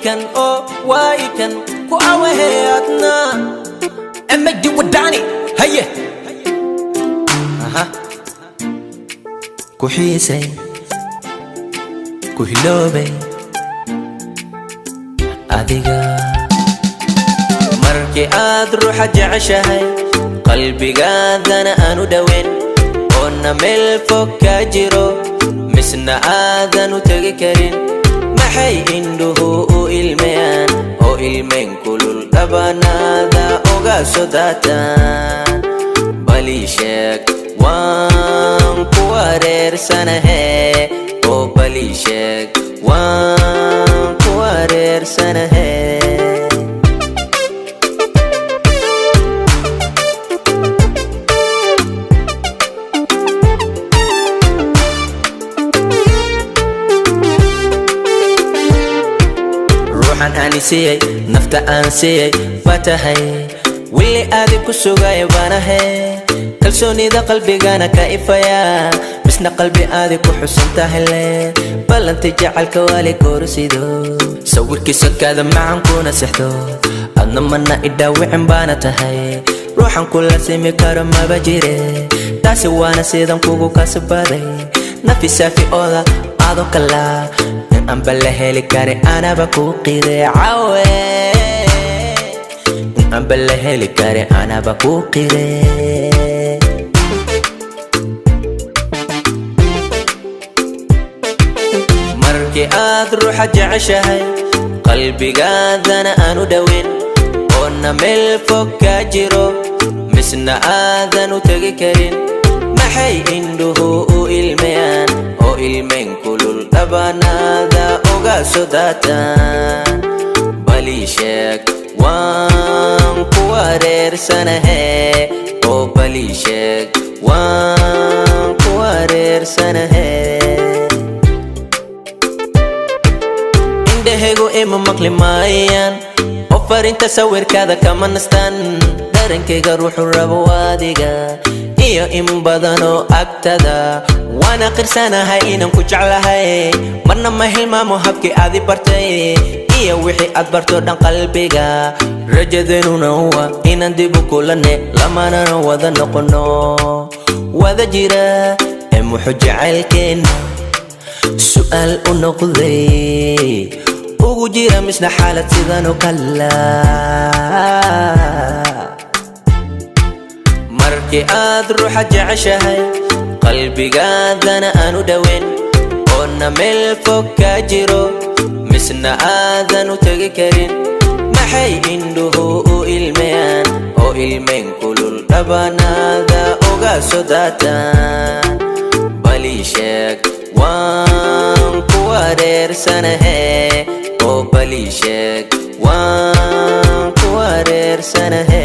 وايكن او وايكن كو اوهياتنا امجي وداني هيا اها كو حيسي كو هلوبي adiga markii aad ruuxa jeceshahay qalbigaadana aanu dhaweyn oona meel fog ka jiro misna aadan u tagi karin maxay indhuhu u ilmeyaan oo ilmeyn kulul dhabanaada uga soo daataan bal ii sheeg waan ku wareersanahe oo bal ii sheeg waan ku wareersanahe أنا سيء نفت أنا سيء فتهي واللي أذي كسوغا يبانهي كلسوني ذا قلبي غانا كايفايا بسنا قلبي أذي كحسن تهلي بل انت جعل كوالي كورسيدو سوّر كيسا كذا معن كونا سحدو أنا منا إداوي عمبانا تهي روحان كل سيمي كارم ما بجيري تاسي وانا سيدان كوغو كاسبادي نفي سافي أولا أذو كلا أم بلهلي كاري أنا بكو قيري عوي أم بلهلي كاري أنا بكو قيري مركي آذ روح جعشهي قلبي قاذنا أنو دوين قونا ميل فوق كاجيرو مسنا آذن تغي كرين محي إندوه إلميان أو إلمين كلول دبانادا أوغا سوداتان بلي شيك وان كوارير سنهي أو بلي شيك وان كوارير سنهي indhahaygu ima maqli maayaan ofar inta sawirkaada kama nastaan darankayga ruuxu rabo adiga iyo in badanoo agtada waana qirsanahay inaan ku jeclahay marna ma hilmaamo habkii aad i bartay iyo wixii aad barto dhan qalbiga rajadeenuna waa inaan dib u kulane lamanana wada noqono wada jira ee muxuu jacaylkeena su'aal u noqday ugu jira misna xaalad sidan oo kala markii aad ruuxa jeceshahay qalbigaadana aanu dhaweyn oona meel fog ka jiro misna aadan u tagi karin maxay indhuhu u ilmeyaan oo ilmeyn kulul dhabanaada uga soo daataan bal ii sheeg waan ku wareersanahe oo bal ii sheeg waan ku wareersanahe